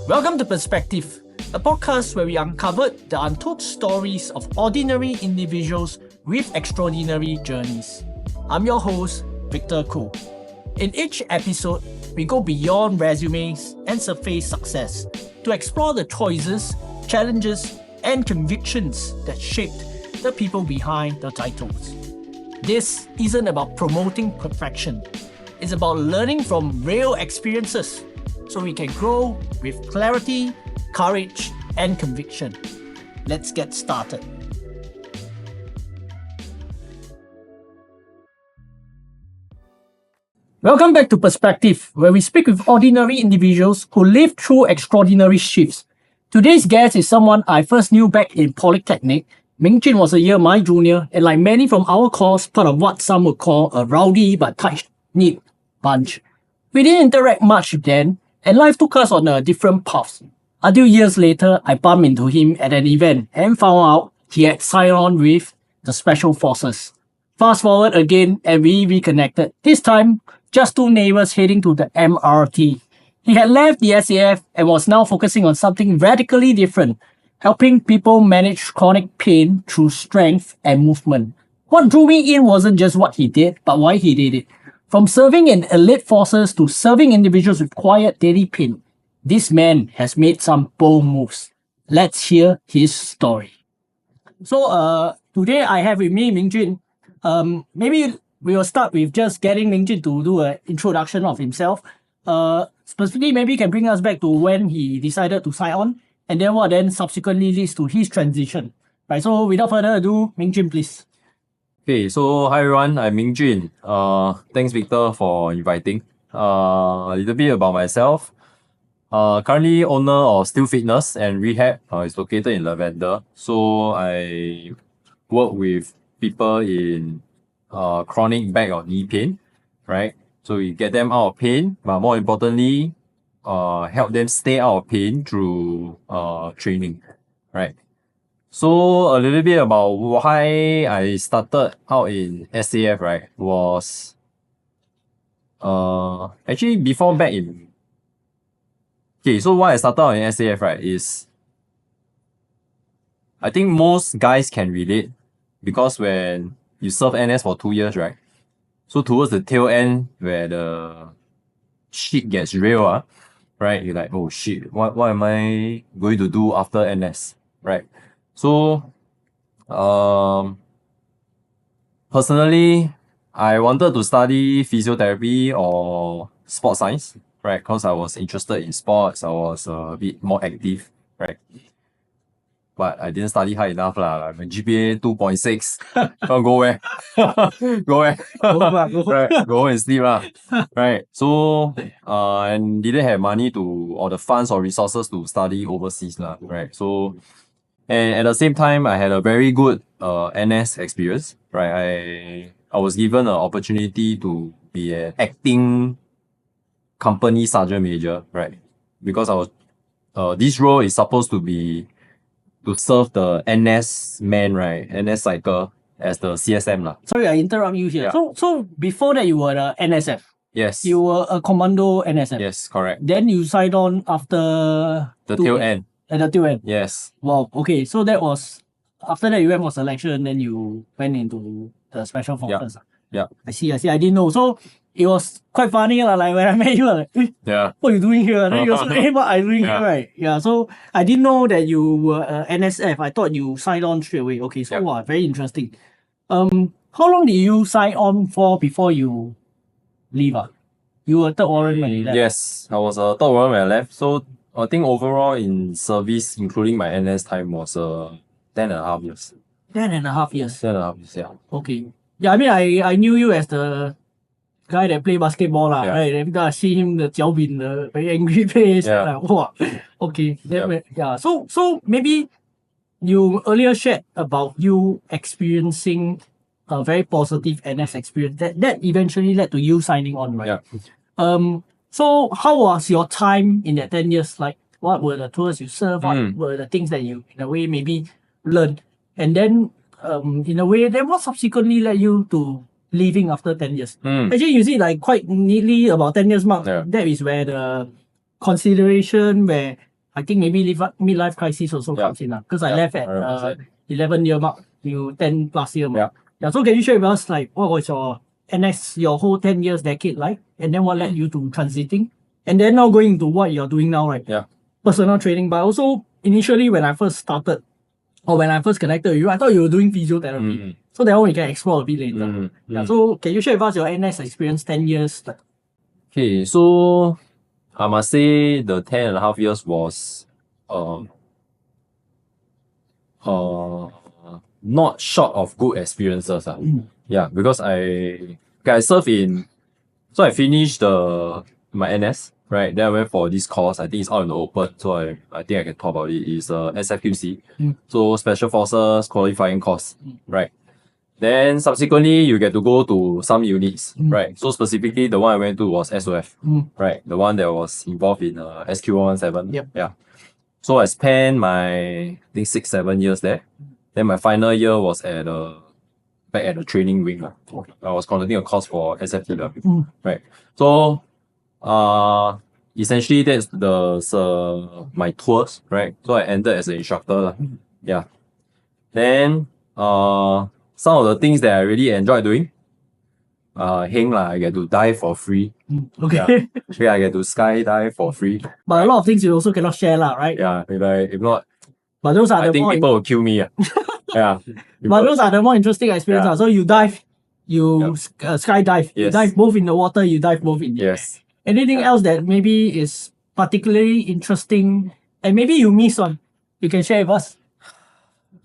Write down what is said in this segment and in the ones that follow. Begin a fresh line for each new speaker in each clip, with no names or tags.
Welcome to Perspective, a podcast where we uncovered the untold stories of ordinary individuals with extraordinary journeys. I'm your host, Victor Koo. In each episode, we go beyond resumes and surface success to explore the choices, challenges, and convictions that shaped the people behind the titles. This isn't about promoting perfection. It's about learning from real experiences so we can grow with clarity, courage, and conviction. Let's get started. Welcome back to Perspective, where we speak with ordinary individuals who live through extraordinary shifts. Today's guest is someone I first knew back in polytechnic. Mingjun was a year my junior, and like many from our course, part of what some would call a rowdy but tight-knit bunch. We didn't interact much then, and life took us on a different path. Until years later, I bumped into him at an event and found out he had signed on with the Special Forces. Fast forward again, and we reconnected. This time, just two neighbours heading to the MRT. He had left the SAF and was now focusing on something radically different, helping people manage chronic pain through strength and movement. What drew me in wasn't just what he did, but why he did it. From serving in elite forces to serving individuals with quiet daily pain, this man has made some bold moves. Let's hear his story. So today I have with me Mingjun. Maybe we will start with just getting Mingjun to do an introduction of himself. Specifically, maybe you can bring us back to when he decided to sign on, and then what then subsequently leads to his transition. Right. So without further ado, Mingjun, please.
Okay, so hi everyone, I'm Mingjun. Thanks Victor for inviting. A little bit about myself. Currently owner of Still Fitness and Rehab. It's located in Lavender. So I work with people in chronic back or knee pain, right? So we get them out of pain, but more importantly, help them stay out of pain through training, right? So a little bit about why I started out in SAF, right, was actually before back in... Okay, so why I started out in SAF, right, is I think most guys can relate because when you serve NS for 2 years, right, so towards the tail end where the shit gets real, right, you're like, oh shit, what am I going to do after NS, right? So, personally, I wanted to study physiotherapy or sports science, right? Because I was interested in sports, I was a bit more active, right? But I didn't study hard enough lah. My GPA 2.6. Go where? Go where? Right, go home and sleep lah. Right. So, and didn't have money to or the funds or resources to study overseas lah. Right. So. And at the same time, I had a very good NS experience, right? I was given an opportunity to be an acting company sergeant major, right? Because I was this role is supposed to be to serve the NS man, right? NS cycle as the CSM lah.
Sorry, I interrupt you here.
Yeah.
So before that, you were the NSF.
Yes.
You were a commando NSF.
Yes, correct.
Then you signed on after
The tail end.
At the tail end.
Yes.
Wow. Okay. So that was after that you went for selection, then you went into the special forces.
Yeah.
I see. I didn't know. So it was quite funny like when I met you, like,
Yeah.
what are you doing here? Then you also, hey, what are you doing
Yeah.
here, right? Yeah. So I didn't know that you were NSF. I thought you signed on straight away. Okay. So
Yeah.
wow, very interesting. How long did you sign on for before you leave? You were third warrant when you left.
Yes, I was a third warrant when I left. So I think overall in service, including my NS time, was 10.5 years.
10.5 years.
10.5 years, yeah.
Okay. Yeah, I mean, I knew you as the guy that play basketball lah,
Yeah.
right? Every time I see him, the 脚柄, the very angry face.
Yeah.
Like, wow. Okay. Yeah. So maybe you earlier shared about you experiencing a very positive NS experience that eventually led to you signing on, right?
Yeah.
So how was your time in that 10 years? Like, what were the tours you served? What were the things that you, in a way, maybe learned? And then, in a way, then what subsequently led you to leaving after 10 years? Actually, you see, like, quite neatly about 10 years mark,
Yeah.
that is where the consideration where I think maybe midlife crisis also comes in because I left at 11-year mark to 10 plus year mark. Yeah. So can you share with us like what was your NS, your whole 10 years decade like, and then what led you to transiting, and then now going into what you're doing now, right?
Yeah.
Personal training, but also initially when I first started or when I first connected with you, I thought you were doing physiotherapy. So that one we can explore a bit later. Yeah. So can you share with us your NS experience 10 years?
Okay, so I must say the 10.5 years was not short of good experiences. Yeah, because I served in, so I finished my NS, right? Then I went for this course. I think it's out in the open, so I think I can talk about it. It's SFQC, so Special Forces Qualifying Course, right? Then subsequently you get to go to some units, right? So specifically the one I went to was SOF, right? The one that was involved in SQ117.
Yep.
Yeah. So I spent my, I think 6-7 years there. Then my final year was back at the training wing. I was conducting a course for SFTW, right? So essentially that's my tours, right? So I ended as an instructor. Yeah. Then some of the things that I really enjoyed doing, I get to dive for free.
Okay.
Yeah, I get to skydive for free.
But a lot of things you also cannot share, right?
Yeah, if not,
but those are
I think people will kill me. Yeah.
But those are the more interesting experiences. So you dive, you skydive, you dive both in the water, you dive both in the air. Anything else that maybe is particularly interesting and maybe you miss on, you can share with us?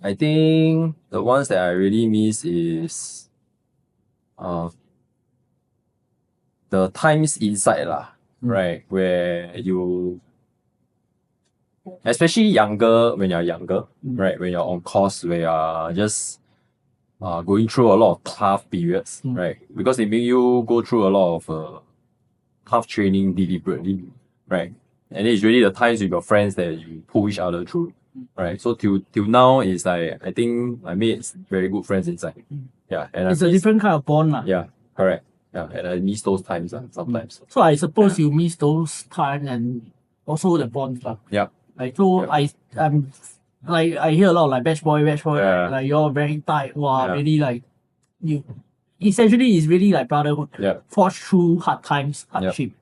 I think the ones that I really miss is the times inside right? Where you, especially when you're younger, right? When you're on course, where you're just going through a lot of tough periods, right? Because they make you go through a lot of tough training deliberately, right? And it's really the times with your friends that you pull each other through, right? So till now, it's like, I think I made very good friends inside. Yeah. And
it's a different kind of bond.
Yeah, correct. Yeah, and I miss those times sometimes.
So I suppose you miss those times and also the bonds.
Yeah.
Like, so I'm like, I hear a lot of like batch boy, like you're very tight. Wow, really like you. Essentially, it's really like brotherhood.
Yeah.
Forged through hard times, hardship.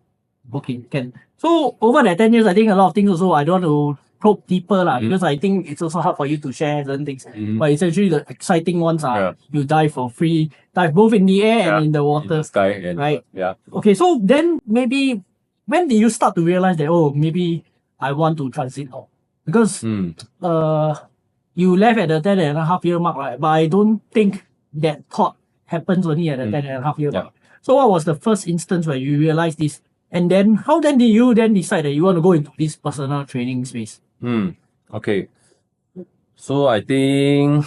Okay, can. So over that 10 years, I think a lot of things also I don't want to probe deeper because I think it's also hard for you to share certain things. But essentially, the exciting ones are you dive for free, dive both in the air and in the water.
In the sky, and,
right? Yeah. Okay, so then maybe when did you start to realize that maybe I want to transit out? Because you left at the 10.5 year mark, right? But I don't think that thought happens only at the 10.5 year mark. So what was the first instance where you realized this? And then how then did you then decide that you want to go into this personal training space?
Okay. So I think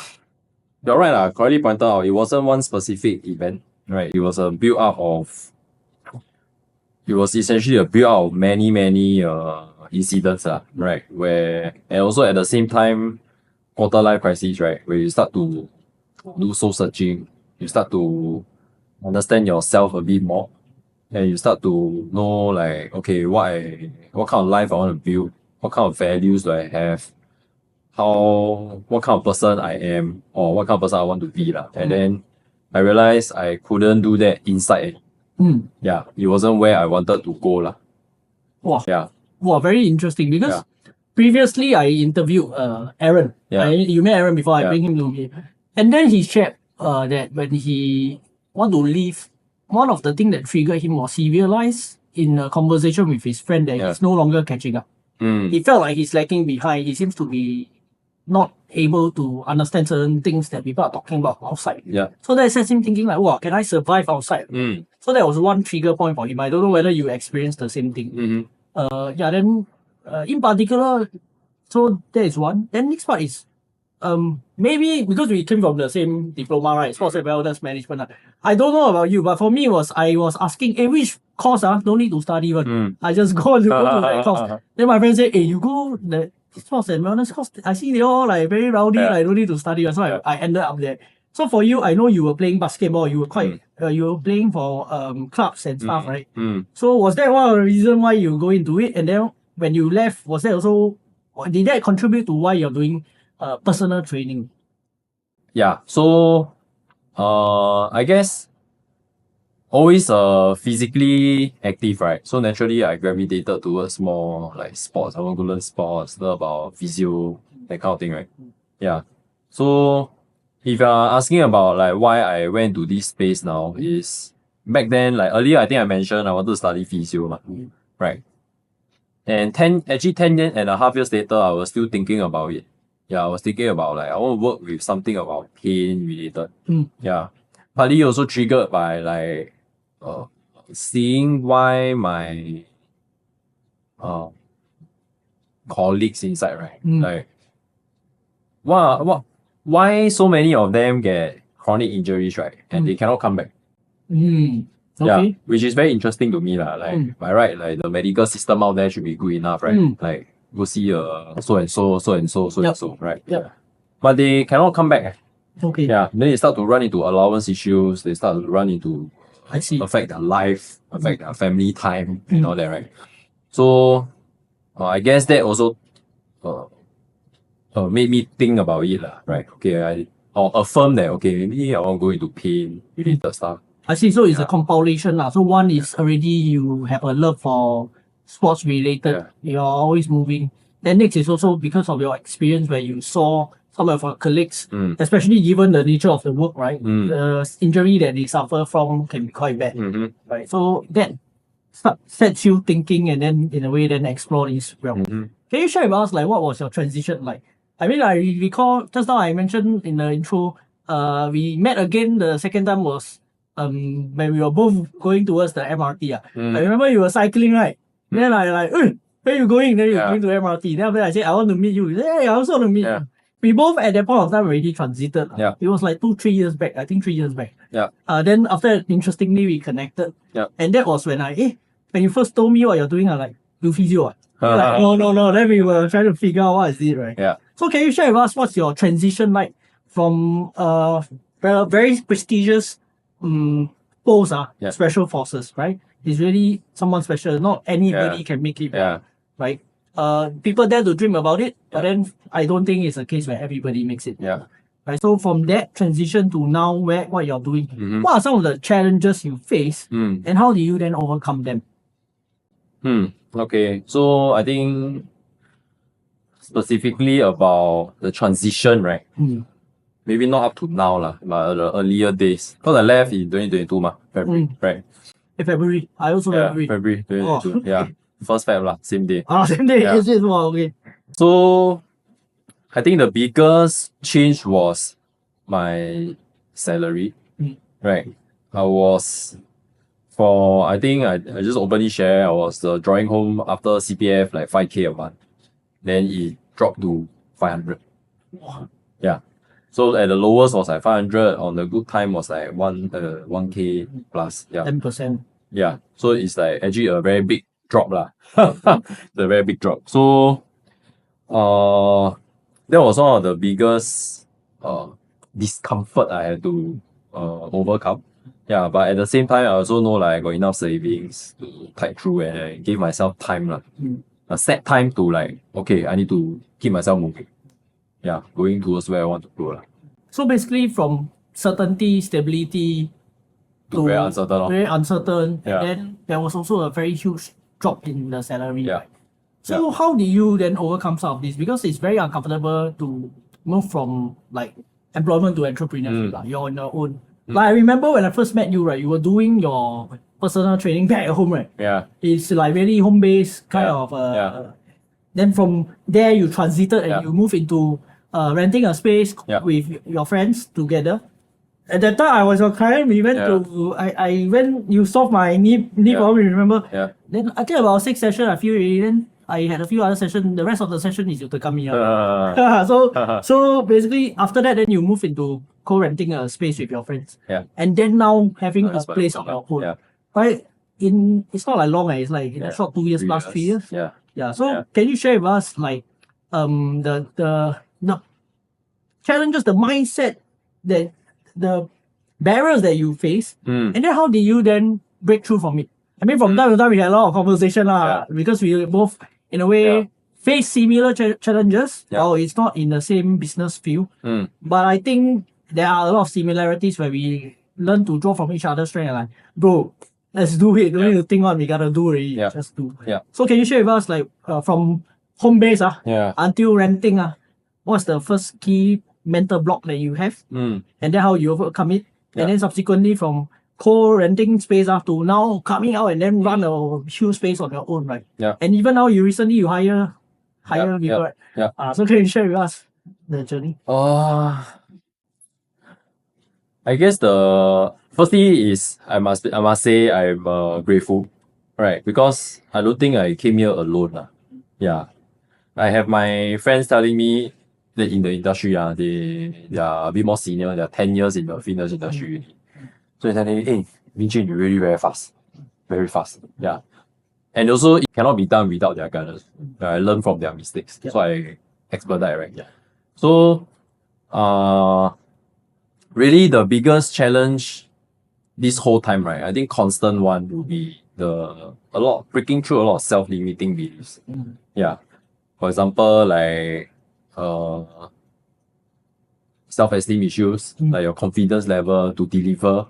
you're right, correctly pointed out, it wasn't one specific event, right? It was essentially a build up of many incidents, right? And also at the same time, quarter life crisis, right? Where you start to do soul searching, you start to understand yourself a bit more, and you start to know like, okay, what kind of life I want to build, what kind of values do I have, what kind of person I am, or what kind of person I want to be. And then I realized I couldn't do that inside. Yeah, it wasn't where I wanted to go.
Wow.
Yeah.
Wow, very interesting because previously I interviewed Aaron. You met Aaron before, I bring him to me. And then he shared that when he want to leave, one of the things that triggered him was he realized in a conversation with his friend that he's no longer catching up. He felt like he's lagging behind. He seems to be not able to understand certain things that people are talking about outside. Yeah. So that sets him thinking like, wow, can I survive outside? So that was one trigger point for him. I don't know whether you experienced the same thing. Then in particular, so that is one. Then next part is maybe because we came from the same diploma, right? Sports and wellness management. I don't know about you, but for me I was asking, which course don't need to study one. I just go to that course. Then my friend said, you go the sports and wellness course. I see they all like very rowdy, like don't need to study. So I ended up there. So for you, I know you were playing basketball. You were quite you were playing for clubs and stuff, right? So was that one of the reasons why you go into it? And then when you left, was that also did that contribute to why you're doing personal training?
Yeah. So I guess always physically active, right? So naturally I gravitated towards more like sports. I want to learn sports, learn about physio, that kind of thing, right? Yeah. So if you're asking about like why I went to this space now is back then, like earlier I think I mentioned I wanted to study physio, right? And 10.5 years later, I was still thinking about it. Yeah, I was thinking about like I want to work with something about pain related. Yeah. Partly also triggered by like seeing why my colleagues inside, right? Like why so many of them get chronic injuries, right? And they cannot come back.
Okay.
Yeah, which is very interesting to me lah. Like by right, like the medical system out there should be good enough, right? Like go see so and so, right?
Yep.
But they cannot come back.
Okay.
Yeah, then they start to run into allowance issues. They start to run into
I see.
affect their life, affect their family time, and all that, right? So I guess that also made me think about it lah, right? Okay, or affirm that okay, maybe I want to go into pain related stuff.
I see. So it's a compilation lah. So one is already you have a love for sports related. You're always moving. Then next is also because of your experience where you saw some of your colleagues, especially given the nature of the work, right? The injury that they suffer from can be quite bad, right? So that sets you thinking, and then in a way, then explore this realm. Can you share with us like what was your transition like? I mean, I recall just now I mentioned in the intro, we met again. The second time was when we were both going towards the MRT. I remember you were cycling, right? Then I like, where you going? Then you're going to MRT. Then after that I said, I want to meet you. You said, hey, I also want to meet you. We both at that point of time already transited. It was like 2-3 years back. I think 3 years back. Then after that, interestingly, we connected. And that was when when you first told me what you're doing, I like, do physio. Like, no. Then we were trying to figure out what is it, right? So can you share with us what's your transition like from very prestigious post, special forces, right? It's really someone special. Not anybody can make it, right? People dare to dream about it, but then I don't think it's a case where everybody makes it. Right. So from that transition to now, what you're doing, what are some of the challenges you face, and how do you then overcome them?
Okay. So I think specifically about the transition, right? Maybe not up to now lah, but the earlier days. Because I left in 2022 February, right?
In February. I also February.
February 2022. Yeah. First Feb lah, same day.
Same day. Is it? Okay.
So I think the biggest change was my salary, right? I think I just openly share, I was drawing home after CPF like 5K a month. Then it dropped to 500. Yeah. So at the lowest was like 500. On the good time was like 1K plus. Yeah.
10%.
Yeah. So it's like actually a very big drop lah. The very big drop. So that was one of the biggest discomfort I had to overcome. Yeah, but at the same time, I also know like I got enough savings to tide through, and I gave myself time lah. A set time to like, okay, I need to keep myself moving. Yeah, going towards where I want to go lah.
So basically from certainty, stability to
very uncertain.
Very uncertain. And then there was also a very huge drop in the salary. Right? So how do you then overcome some of this? Because it's very uncomfortable to move from like employment to entrepreneurship. You're on your own. Like I remember when I first met you, right? You were doing your personal training back at home, right? Yeah. It's like very home-based kind of. Then from there you transited and you move into renting a space with your friends together. At that time, I was your client. We went to I went. You solved my knee problem. Remember? Yeah. Then I think about 6 sessions. I feel already. Then I had a few other sessions. The rest of the session is you to come here. So basically after that, then you move into co-renting a space with your friends. Yeah. And then now having a place of your own. Yeah. Right. It's not like long. It's like in a short 2 years plus 3 years. Yeah. Yeah. So can you share with us like the challenges, the mindset, the barriers that you face, and then how did you then break through from it? I mean, from time to time we had a lot of conversation because we both in a way face similar challenges,
Yeah.
or it's not in the same business field. But I think there are a lot of similarities where we learn to draw from each other's strength and like, bro, let's do it. Don't need to think what we gotta do already.
Yeah.
Just do.
Yeah.
So can you share with us like from home base
Yeah.
until renting what's the first key mental block that you have, and then how you overcome it, and then subsequently from co-renting space to now coming out and then run a huge space on your own, right?
Yeah.
And even now you recently hire people, right?
Yeah.
So can you share with us the journey?
I guess the firstly is I must say I'm grateful, right? Because I don't think I came here alone. Yeah. I have my friends telling me that in the industry, they are a bit more senior, they're 10 years in the fitness industry. So they're telling me, hey, Mingjun, you're really very fast. Very fast. Yeah. And also it cannot be done without their guidance. I learn from their mistakes. So I expedite, right? Yeah. So really the biggest challenge this whole time, right? I think constant one will be breaking through a lot of self-limiting beliefs. Yeah. For example, like self-esteem issues, like your confidence level to deliver,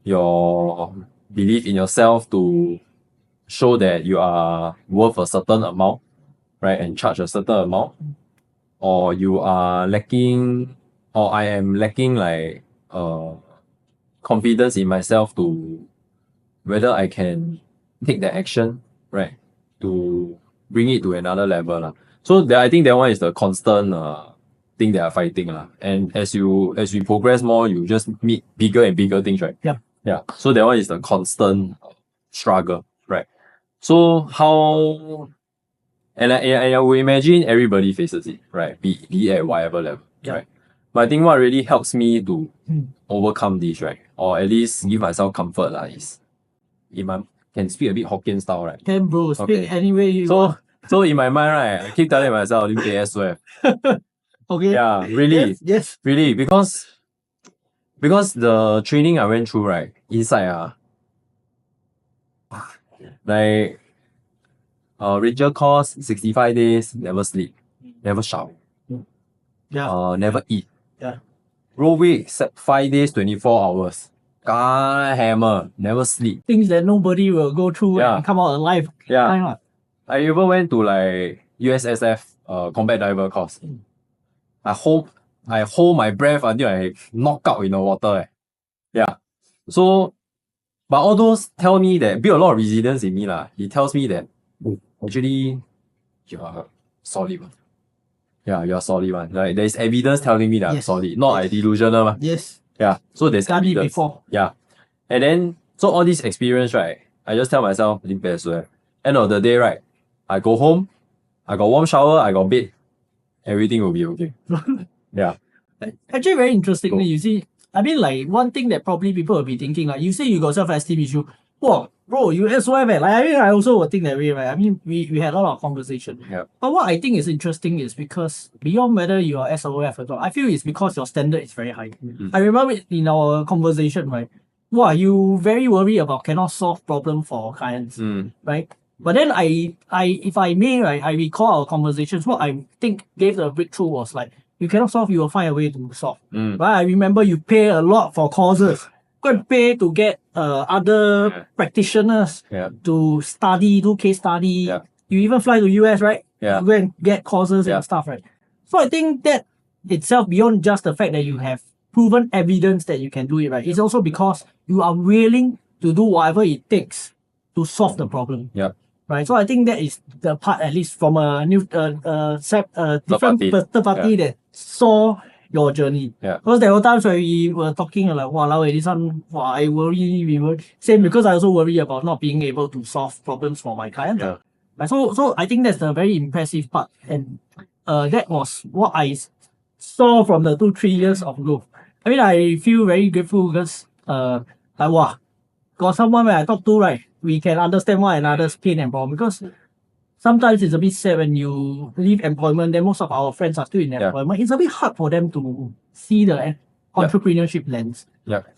your belief in yourself to show that you are worth a certain amount, right? And charge a certain amount. Or you are lacking, or I am lacking like confidence in myself to whether I can take the action, right? To bring it to another level. So I think that one is the constant thing that I'm fighting. And as we progress more, you just meet bigger and bigger things, right? Yeah. So that one is the constant struggle, right? So how and I would imagine everybody faces it, right? Be at whatever level, right? But I think what really helps me to overcome this, right? Or at least give myself comfort is can speak a bit Hokkien style, right?
Can bro, speak any way you want.
So in my mind, right, I keep telling myself, Lim
Okay.
Yeah, really.
Yes.
Really, because the training I went through, right, inside like Rachel course 65 days, never sleep, never shower. Never eat. Roll weight 5 days, 24 hours. Hammer, never sleep.
Things that nobody will go through and come out alive.
I even went to like USSF combat diver course. I hold my breath until I knock out in the water. So, but all those tell me that build a lot of resilience in me. It tells me that actually you are solid one. Yeah, you are solid one. Like there is evidence telling me that I'm solid. Not I delusional.
Yes.
Yeah. So there's
Studied
evidence.
before.
Yeah. And then so all this experience, right? I just tell myself, end of the day, right? I go home, I got warm shower, I got bed, everything will be okay. Yeah.
Actually, very interestingly, you see, I mean, like one thing that probably people will be thinking, like you say you got self-esteem issue. Wow, bro, you SOF, like I mean, I also would think that way, right? I mean, we had a lot of conversation.
Yeah.
But what I think is interesting is because beyond whether you are SOF or not, I feel it's because your standard is very high. I remember in our conversation, right? Wow, you very worried about cannot solve problem for clients, right? But then if I may, right, I recall our conversations. What I think gave the breakthrough was like, you cannot solve, you will find a way to solve. Right? I remember you pay a lot for courses. Go and pay to get other practitioners to study, do case study. You even fly to US, right? You go and get courses and stuff, right? So I think that itself, beyond just the fact that you have proven evidence that you can do it, right? It's also because you are willing to do whatever it takes to solve the problem. Right. So I think that is the part, at least from a new different third party that saw your journey. Because there were times where we were talking like, wow, this one, wow, I worry, we were same because I also worry about not being able to solve problems for my clients. Right? So I think that's the very impressive part. And that was what I saw from the 2-3 years of growth. I mean, I feel very grateful because like wow, got someone where I talk to, right? We can understand one another's pain and problem, because sometimes it's a bit sad when you leave employment, then most of our friends are still in employment. It's a bit hard for them to see the entrepreneurship lens.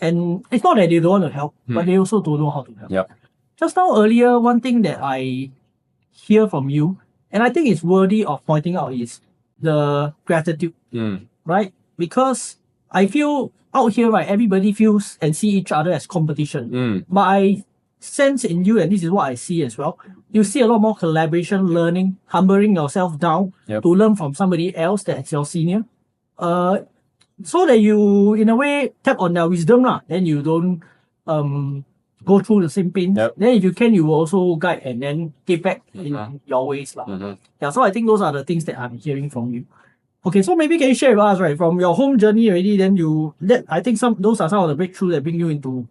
And it's not that they don't want to help, but they also don't know how to help. Just now earlier, one thing that I hear from you and I think it's worthy of pointing out is the gratitude, right? Because I feel out here, right, everybody feels and see each other as competition. But I sense in you, and this is what I see as well, you see a lot more collaboration, learning, humbling yourself down to learn from somebody else that's your senior. So that you, in a way, tap on their wisdom, then you don't go through the same pain. Then if you can, you will also guide and then give back in your ways. Yeah, so I think those are the things that I'm hearing from you. Okay, so maybe can you share with us, right, from your home journey already, then I think those are some of the breakthroughs that bring you into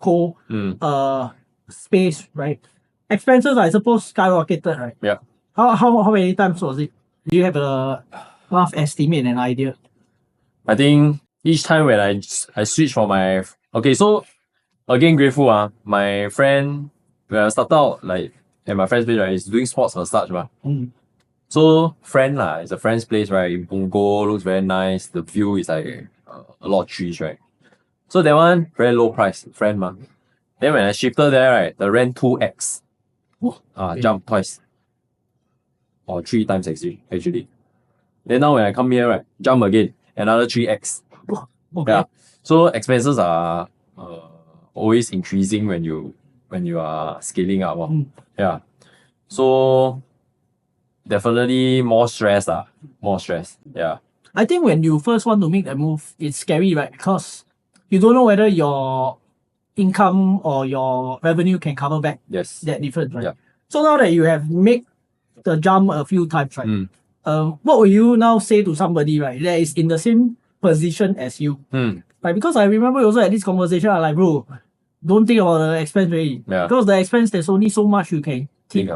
space, right? Expenses, I suppose, skyrocketed, right?
Yeah.
How many times was it? Do you have a rough estimate and idea?
I think each time when I switch from my so again grateful my friend when I started out like at my friend's place, right, is doing sports or such So friend it's a friend's place, right, in Punggol, looks very nice, the view is like a lot of trees, right? So that one very low price, friend Then when I shifted there, right, the rent 2x. Jump twice. Or 3 times actually. Then now when I come here, right, jump again, another 3x.
Okay.
Yeah. So expenses are always increasing when you are scaling up. Yeah. So definitely more stress. More stress. Yeah.
I think when you first want to make that move, it's scary, right? Because you don't know whether your income or your revenue can cover back that difference, right?
Yeah.
So now that you have made the jump a few times, right? What will you now say to somebody, right, that is in the same position as you? Right? Because I remember also at this conversation, I'm like, bro, don't think about the expense really.
Yeah.
Because the expense, there's only so much you can keep.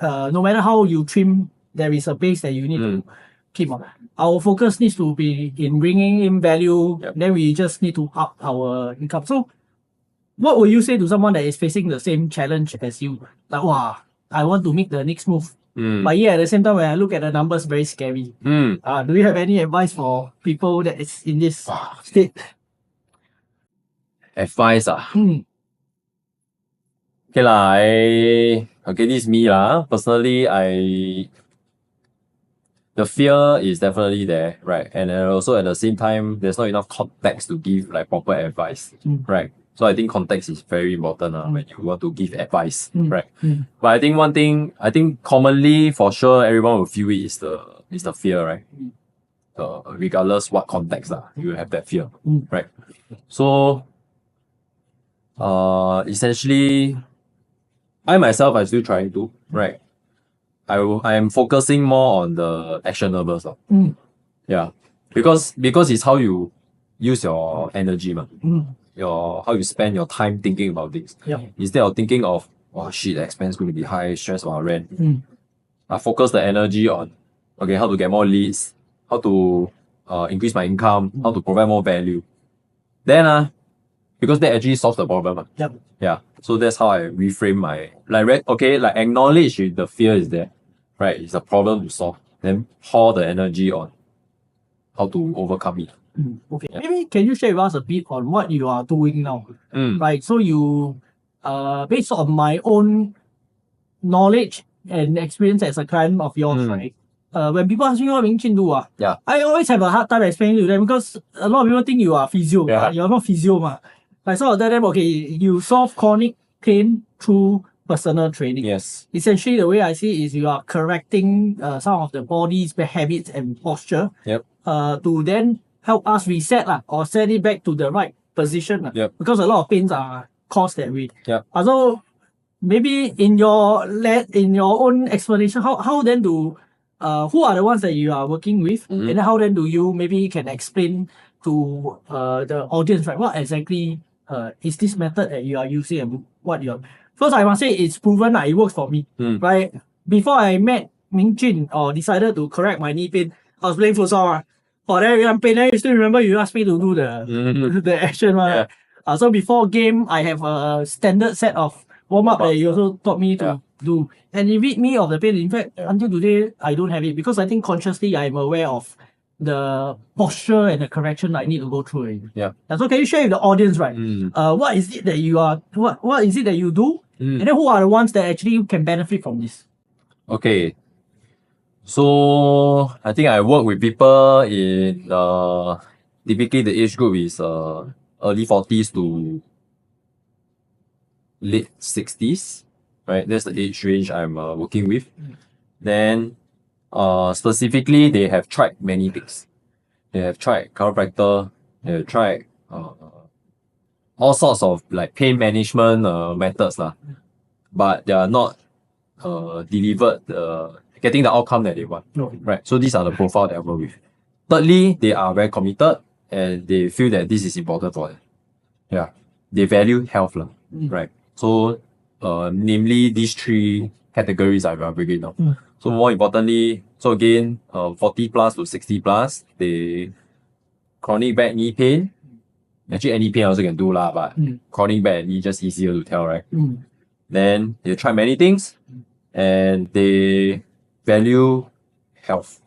No matter how you trim, there is a base that you need to keep on. Our focus needs to be in bringing in value. Then we just need to up our income. So what will you say to someone that is facing the same challenge as you? Like, wow, I want to make the next move. But yeah, at the same time, when I look at the numbers, very scary. Do you have any advice for people that is in this state?
Advice Okay this is me personally, the fear is definitely there, right? And also at the same time, there's not enough context to give like proper advice, right? So I think context is very important when you want to give advice, right? But I think one thing, commonly for sure everyone will feel it is the fear, right? Regardless what context you have that fear, right? So essentially, I myself I'm still trying to, right? I am focusing more on the actionables. Yeah. Because it's how you use your energy, how you spend your time thinking about things. Instead of thinking of the expense going to be high, stress about rent. I focus the energy on how to get more leads, how to increase my income, how to provide more value. Then because that actually solves the problem. Yeah. So that's how I reframe my acknowledge the fear is there. Right, it's a problem to solve. Then pour the energy on how to overcome it.
Okay. Yeah. Maybe can you share with us a bit on what you are doing now? Right. So you based on my own knowledge and experience as a client of yours, right? When people ask me what Mingjun do, I always have a hard time explaining to them because a lot of people think you are physio. You're not physio. Like, so I tell them, okay, you solve chronic pain through personal training.
Yes.
Essentially, the way I see it is you are correcting some of the body's bad habits and posture to then help us reset or set it back to the right position. Because a lot of pains are caused that way. So maybe in your own explanation, how then do who are the ones that you are working with, and how then do you maybe can explain to the audience, right? What exactly is this method that you are using and what you're... First, I must say it's proven it works for me, right? Before I met Mingjun or decided to correct my knee pain, I was playing futsal. For that pain, you still remember you asked me to do the action, right? So before game, I have a standard set of warm-up that you also taught me to do. And it rid me of the pain. In fact, until today, I don't have it because I think consciously I'm aware of the posture and the correction I need to go through. So can you share with the audience, right? What is it that you are, what is it that you do? And then who are the ones that actually can benefit from this?
Okay. So I think I work with people in typically the age group is early 40s to late 60s, right? That's the age range I'm working with. Then specifically they have tried many things. They have tried chiropractor, they have tried all sorts of like pain management methods lah, but they are not delivered getting the outcome that they want.
No.
Right. So these are the profile that I work with. Thirdly, they are very committed and they feel that this is important for them. Yeah. They value health lah. Right. So namely these three categories I'm bringing now. So more importantly, so again, 40 plus to 60 plus, they chronic back knee pain. Actually any pain also can do lah, but chronic back knee just easier to tell, right? Then they try many things and they value health.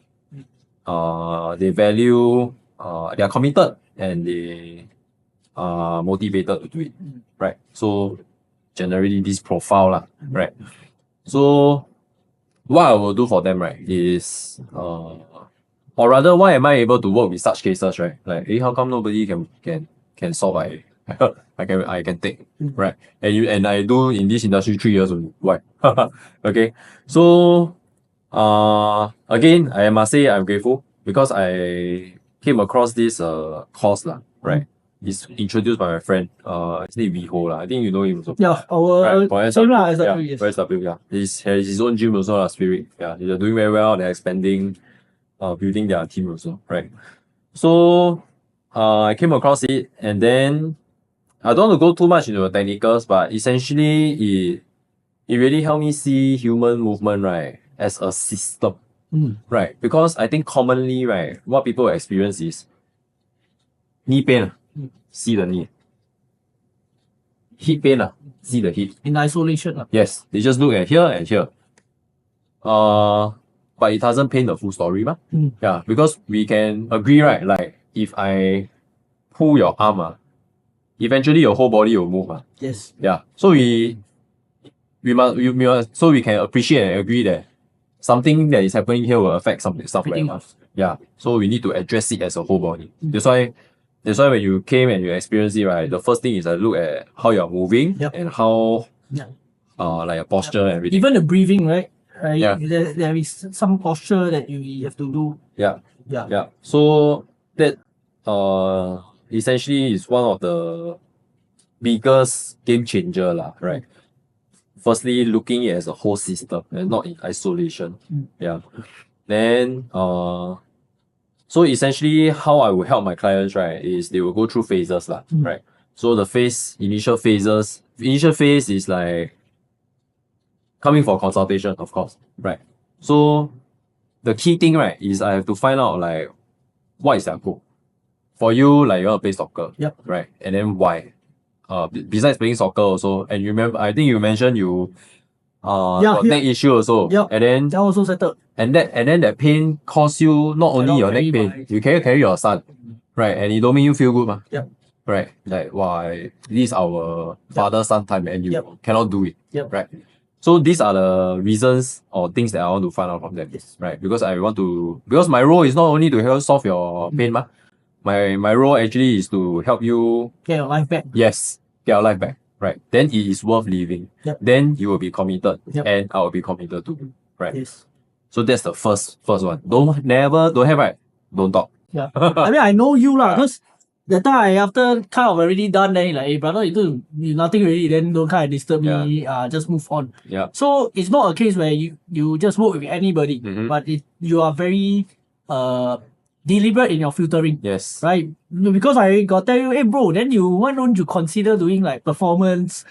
They value they are committed and they are motivated to do it. Right. So generally this profile lah, right? So what I will do for them, right, is or rather why am I able to work with such cases, right? Like, how come nobody can solve I can take, right? And I do in this industry 3 years only. Why? Okay. So again, I must say I'm grateful because I came across this course lah, right? It's introduced by my friend. His name Viho lah. I think you know him also.
Yeah, our
Right,
same lah, SW,
yeah,
yes.
for SW, yeah. He has his own gym also, Spirit. Yeah, they're doing very well. They're expanding, building their team also, right? So I came across it, and then I don't want to go too much into the technicals, but essentially it really helped me see human movement, right, as a system, right? Because I think commonly, right, what people experience is knee pain, see the knee. Hip pain, see the hip.
In isolation.
Yes, they just look at here and here. But it doesn't paint the full story, ma. Yeah, because we can agree, right? Like if I pull your arm, eventually your whole body will move.
Yes.
Yeah. So we must so we can appreciate and agree that something that is happening here will affect something somewhere else. Yeah. So we need to address it as a whole body. That's why when you came and you experienced it, right, the first thing is I look at how you're moving and how like your posture and everything.
Even the breathing, right?
Yeah.
There is some posture that you have to do.
Yeah. So that essentially is one of the biggest game changer lah, right? Firstly, looking at it as a whole system and not in isolation. Yeah. Then so essentially how I will help my clients, right, is they will go through phases lah, right? So the initial phase is like coming for consultation, of course, right? So the key thing, right, is I have to find out like what is their goal. For you, like you want to play soccer, right? And then why? Besides playing soccer also, and you remember, I think you mentioned you got neck issue also, and then
that also settled.
And then that pain cause you not only your neck pain, you carry your son, right? And it don't make you feel good, right? Like why this is our father-son time, and you cannot do it, right? So these are the reasons or things that I want to find out from them, right? Because my role is not only to help solve your pain, my role actually is to help you
get your life back.
Yes, get your life back, right? Then it is worth living. Then you will be committed, and I will be committed too, right?
Yes.
So that's the first one. Don't have, right? Don't talk.
Yeah. I mean, I know you lah, because that time after kind of already done, then like, hey brother, you nothing really, then don't kind of disturb me. Just move on.
Yeah.
So it's not a case where you just work with anybody, but you are very deliberate in your filtering.
Yes.
Right? Because I got tell you, hey bro, then why don't you consider doing like performance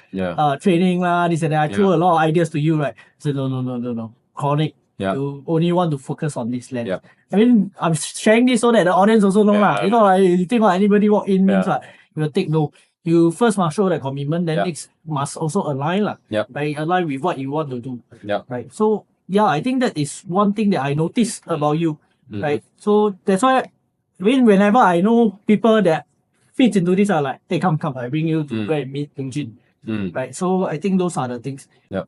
training lah, this and that. I threw a lot of ideas to you, right? So no. Chronic. You only want to focus on this lens. I mean, I'm sharing this so that the audience also know lah. You know, like, you think like anybody walk in means like you will take no. You first must show that commitment, then next must also align lah. Right? Align with what you want to do. Right. So I think that is one thing that I noticed about you. Right. So that's why whenever I know people that fit into this are like, hey, come, I bring you to go and meet Mingjun. Right. So I think those are the things.
Yeah.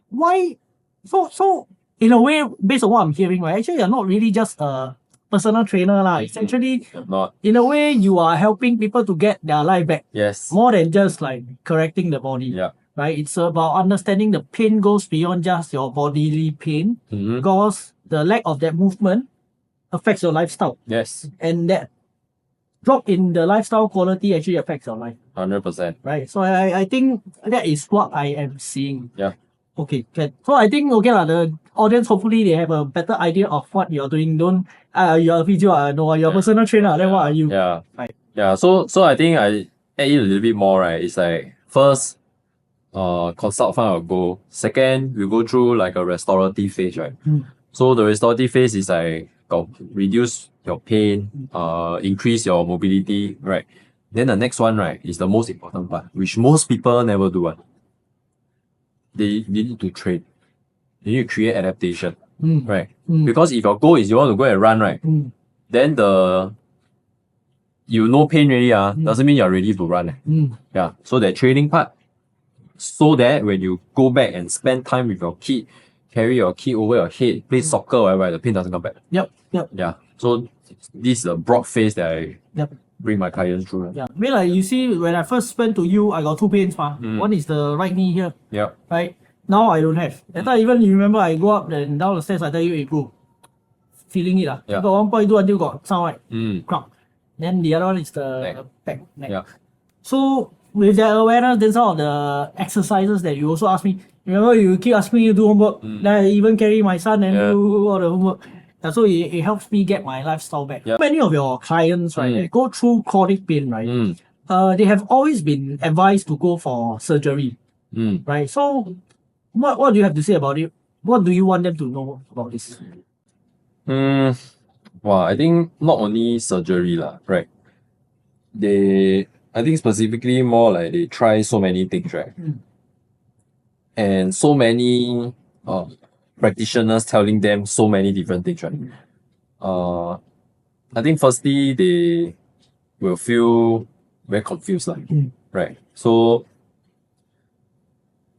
Why so in a way, based on what I'm hearing, right, actually you're not really just a personal trainer lah. It's actually,
Not.
in a way, you are helping people to get their life back.
Yes.
More than just like correcting the body.
Yeah.
Right? It's about understanding the pain goes beyond just your bodily pain, because the lack of that movement affects your lifestyle.
Yes.
And that drop in the lifestyle quality actually affects your life.
100%.
Right? So I think that is what I am seeing.
Yeah.
Okay, good. So I think the audience, hopefully they have a better idea of what you're doing. Don't you're a physio, no, you're a personal trainer, then what are you?
Yeah.
Right.
Yeah. So I think I add in a little bit more, right? It's like first, consult find a goal. Second, we go through like a restorative phase, right? So the restorative phase is like reduce your pain, increase your mobility, right? Then the next one, right, is the most important part, which most people never do one. They need to train. You need to create adaptation, right? Because if your goal is you want to go and run, right, then you no pain really, doesn't mean you're ready to run. Yeah. So that training part, so that when you go back and spend time with your kid, carry your kid over your head, play soccer, whatever, the pain doesn't come back.
Yep.
Yeah. So this is a broad phase that I
Yep.
bring my clients through.
Yeah. I mean, like you see, when I first went to you, I got two pains, One is the right knee here.
Yeah.
Right? Now I don't have. That time even you remember I go up and down the stairs, I tell you, hey bro, feeling it.
Yeah.
I got one point do until got sound right. Crunk. Then the other one is the back neck.
Yeah.
So with that awareness, then some of the exercises that you also asked me. Remember you keep asking me to do homework. Then I even carry my son and do all the homework. Yeah, so it helps me get my lifestyle back.
Yeah.
Many of your clients, right, they go through chronic pain, right? They have always been advised to go for surgery. Right? So what do you have to say about it? What do you want them to know about this?
Well, I think not only surgery right? I think specifically more like they try so many things, right? And so many practitioners telling them so many different things, right? I think firstly they will feel very confused, right? So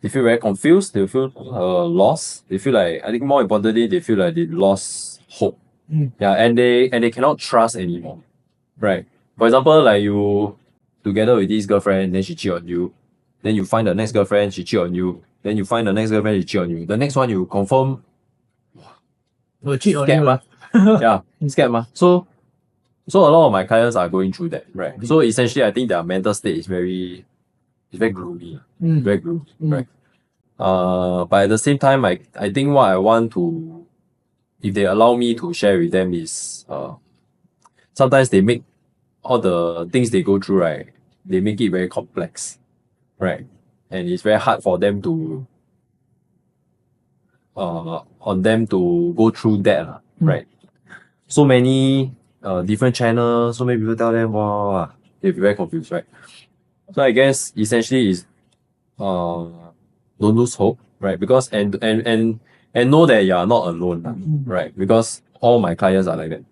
they feel very confused, they feel lost, they feel like, I think more importantly, they feel like they lost hope. Yeah, and they cannot trust anymore. Right. For example, like you together with this girlfriend, then she cheat on you. Then you find the next girlfriend, she cheat on you. Then you find the next girlfriend, she cheat on you. The next one you confirm
Will cheat on
scared,
you.
yeah, scared ma. So a lot of my clients are going through that, right? So essentially I think their mental state is very gloomy. Very gloomy, right? But at the same time, I think what I want to, if they allow me to share with them, is sometimes they make all the things they go through, right, they make it very complex, right? And it's very hard for them to go through that, right? So many different channels, so many people tell them, wow, they'll be very confused, right? So I guess essentially is don't lose hope, right? Because and know that you are not alone, right? Because all my clients are like that.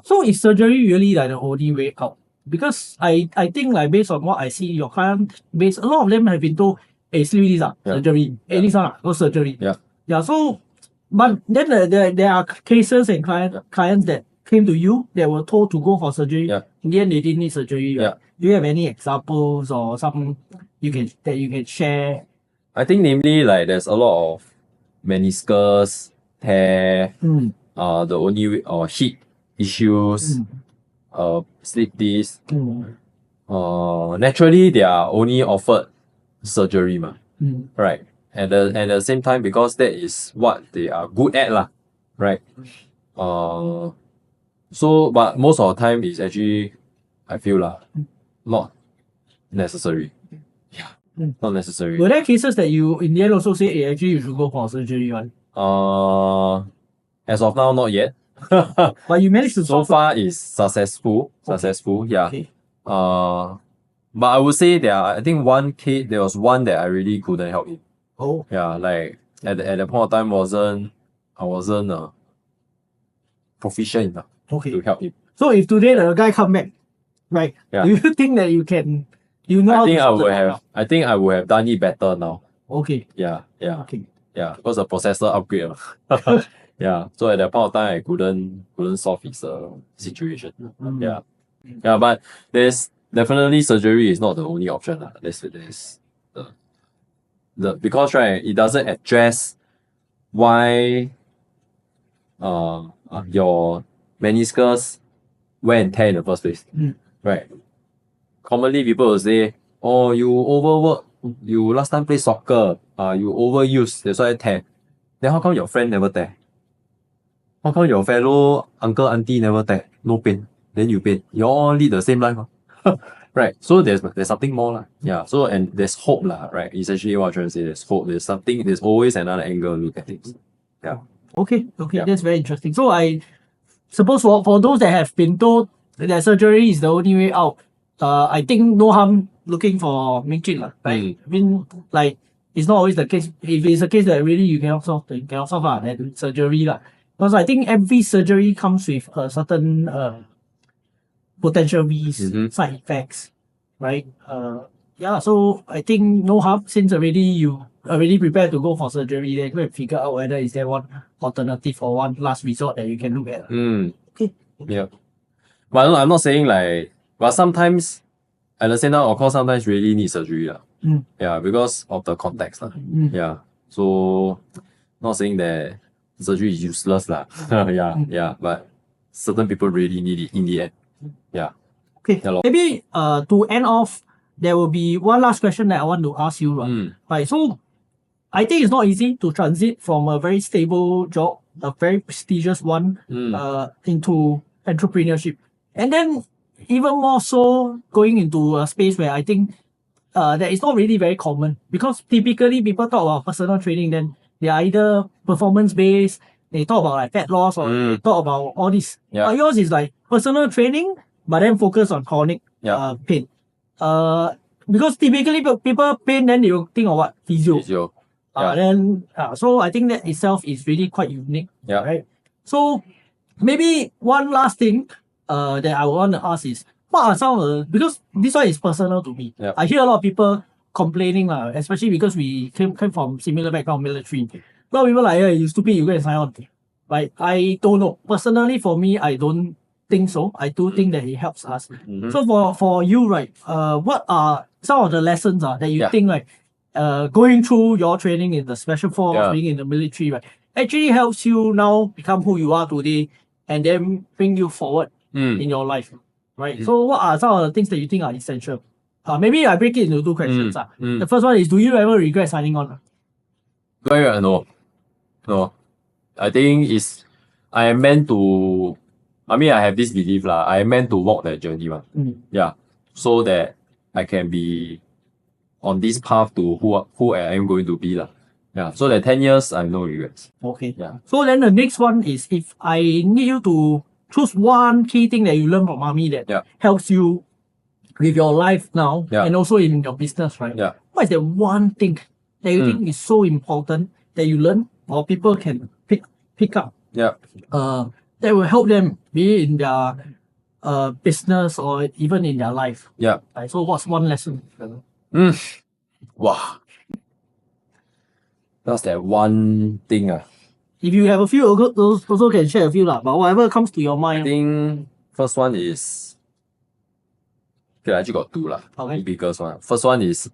So is surgery really like the only way out? Because I think like based on what I see, your client base, a lot of them have been told, hey, sleep this surgery. Hey, this one go surgery. Yeah. So but then there are cases and clients that came to you that were told to go for surgery. In the end they didn't need surgery. Right? Do you have any examples or something you can share?
I think namely like there's a lot of meniscus tear, the only or heat issues, sleep disc. Naturally they are only offered surgery, right? And at the same time, because that is what they are good at, right? So but most of the time is actually, I feel not necessary. Not necessary.
Were there cases that you in the end also say, hey, actually you should go for surgery one?
As of now, not yet.
But you managed to
so far is successful. Yeah.
Okay.
But I would say I think there was one that I really couldn't help him.
Oh.
Yeah, like at the point of time I wasn't proficient enough to help him.
So if today the guy come back, right? Do you think that you can
I think I would have done it better now.
Okay.
Yeah.
Okay.
Yeah, because the processor upgrade. Yeah. So at that point of time I couldn't solve his situation. Yeah. Yeah, but there's definitely surgery is not the only option. There's the because right, it doesn't address why your meniscus went and tear in the first place. Right. Commonly people will say, oh, you overwork, you last time play soccer, you overuse, that's why tear. Then how come your friend never tear? How come your fellow uncle, auntie never tear? No pain. Then you pain. You all lead the same life. Right. So there's something more. Lah. Yeah. So and there's hope, lah, right? Essentially what I'm trying to say, there's hope. There's always another angle to look at things. Yeah.
Okay, that's very interesting. So I suppose for those that have been told that surgery is the only way out, I think no harm looking for Mingjun, lah. Right? I mean, like, it's not always the case. If it's a case that really you cannot solve, then surgery, lah. Because I think every surgery comes with a certain potential risks, side effects, right? Yeah, so I think no harm since you already prepared to go for surgery, then go and figure out whether is there one alternative or one last resort that you can look at. Okay.
Yeah. But I'm not saying but sometimes at the same time, of course, sometimes really need surgery. Yeah, because of the context. Yeah. So not saying that surgery is useless. Yeah. But certain people really need it in the end. Yeah.
Okay. Maybe to end off, there will be one last question that I want to ask you. Right. So I think it's not easy to transit from a very stable job, a very prestigious one, into entrepreneurship. And then even more so going into a space where I think that is not really very common, because typically people talk about personal training, then they are either performance based, they talk about like fat loss, or they talk about all this.
Yeah.
But yours is like personal training, but then focus on chronic pain. Because typically people pain, then they will think of what? Physio. So I think that itself is really quite unique.
Yeah.
Right. So maybe one last thing that I want to ask is, what are some of the, because this one is personal to me.
Yeah.
I hear a lot of people complaining, especially because we came from similar background, military. A lot of people like, hey, you stupid, you go and sign on. Right? I don't know. Personally, for me, I don't think so. I do think that it helps us. So for you, right, what are some of the lessons that you think, like, going through your training in the special force, being in the military, right, actually helps you now become who you are today, and then bring you forward in your life, right? So what are some of the things that you think are essential? Maybe I break it into two questions. The first one is, do you ever regret signing on?
No. I think I am meant to, I have this belief I am meant to walk that journey. Yeah. So that I can be on this path to who I am going to be. Yeah. So that 10 years, I have no regrets.
Okay.
Yeah.
So then the next one is, if I need you to choose one key thing that you learn from army that helps you with your life now and also in your business, right?
Yeah.
What is the one thing that you think is so important that you learn or people can pick up?
Yeah.
That will help them, be it in their business or even in their life.
Yeah.
Right? So what's one lesson?
Wow. That's that one thing.
If you have a few, also can share a few, but whatever comes to your mind.
I think first one is, I actually got two two biggest one. First one is,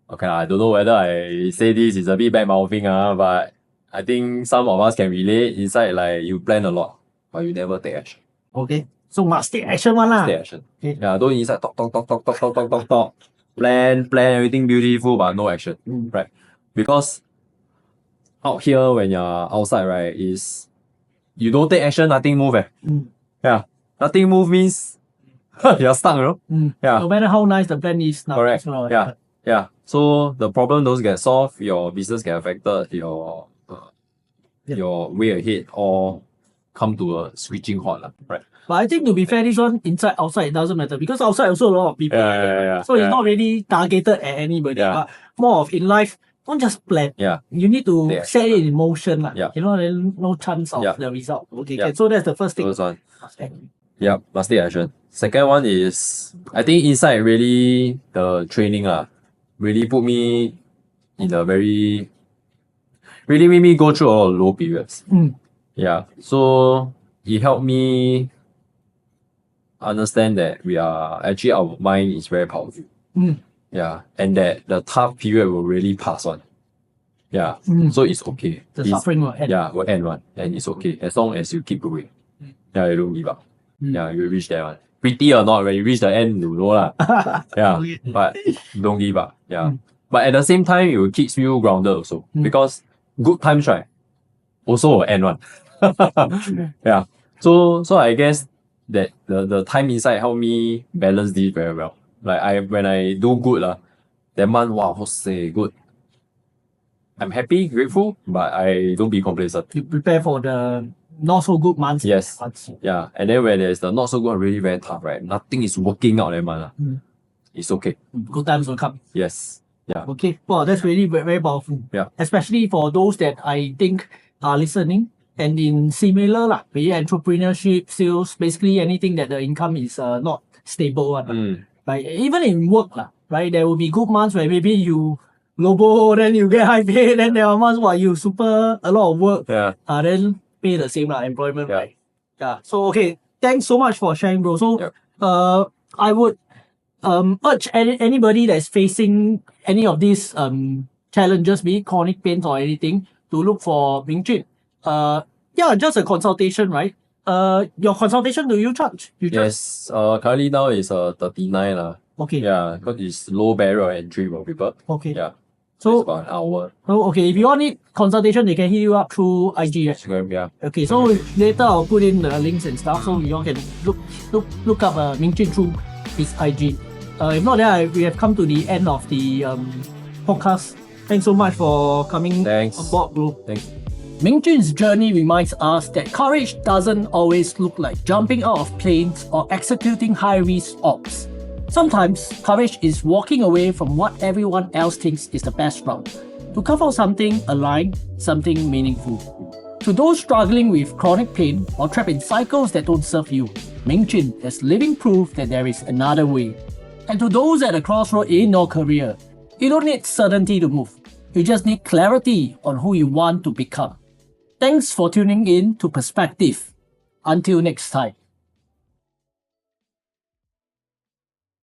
I don't know whether I say this is a bit bad mouthing, but I think some of us can relate. Inside, like, you plan a lot, but you never take action.
Okay. So must take action one lah.
Take action. Okay. Yeah, don't inside talk. Plan everything beautiful, but no action. Right? Because out here, when you're outside, right, is you don't take action, nothing move. Yeah. Nothing move means you're stuck, Yeah.
No matter how nice the plan is now.
Correct. Yeah. So the problem don't get solved, your business get affected, your way ahead all come to a screeching halt. Right.
But I think, to be fair, this one, inside, outside, it doesn't matter, because outside also a lot of people. So it's not really targeted at anybody, but more of in life, don't just plan. You need to set it in motion. Then no chance of the result. Okay. So that's the first thing.
First one. Must take action. Second one is, I think inside really the training really put me in a very really made me go through a lot of low periods.
Mm.
Yeah. So it helped me understand that we are actually our mind is very powerful.
Mm.
Yeah. And that the tough period will really pass on. Yeah.
Mm.
So it's okay.
The
It's-
suffering will end.
Yeah, will end one. And it's okay. As long as you keep going. Yeah, you don't give up. Yeah, you reach that one. Pretty or not, when you reach the end, you know lah. Yeah.
Okay.
But don't give up. Yeah. But at the same time, it will keep you grounded also. Because good times, right, also will end one. Yeah. So I guess that the time inside helped me balance this very well. Like when I do good, that month, wow, say good. I'm happy, grateful, but I don't be complacent.
You prepare for the not so good months.
Yes. Yeah. And then when there's the not so good, really very tough, right? Nothing is working out that month. It's okay.
Good times will come.
Yes. Yeah.
Okay. Well, that's really very, very powerful.
Yeah.
Especially for those that I think are listening and in similar, be it entrepreneurship, sales, basically anything that the income is not stable one. Right? Even in work, right? There will be good months where maybe you lobo, then you get high pay, then there are months where you super a lot of work.
Yeah.
Then pay the same employment,
Yeah.
right? Yeah. So okay, thanks so much for sharing, bro. So
Yep.
I would urge anybody that's facing any of these challenges, be it chronic pains or anything, to look for Mingjun. Yeah, just a consultation, right? Your consultation, do you charge? You charge?
Yes. Currently now is 39 lah.
Okay.
Yeah, because it's low barrier of entry for people.
Okay.
Yeah.
So
it's about an hour.
okay, if you want it consultation, they can hit you up through IG. Right?
Instagram, yeah.
Okay, so later I'll put in the links and stuff, so you all can look up Mingjun through his IG. If not, then we have come to the end of the podcast. Thanks so much for coming
Thanks.
on board, bro.
Thanks.
Mingjun's journey reminds us that courage doesn't always look like jumping out of planes or executing high-risk ops. Sometimes, courage is walking away from what everyone else thinks is the best route to carve out something aligned, something meaningful. To those struggling with chronic pain or trapped in cycles that don't serve you, Mingjun is living proof that there is another way. And to those at a crossroad in your career, you don't need certainty to move. You just need clarity on who you want to become. Thanks for tuning in to Perspective. Until next time.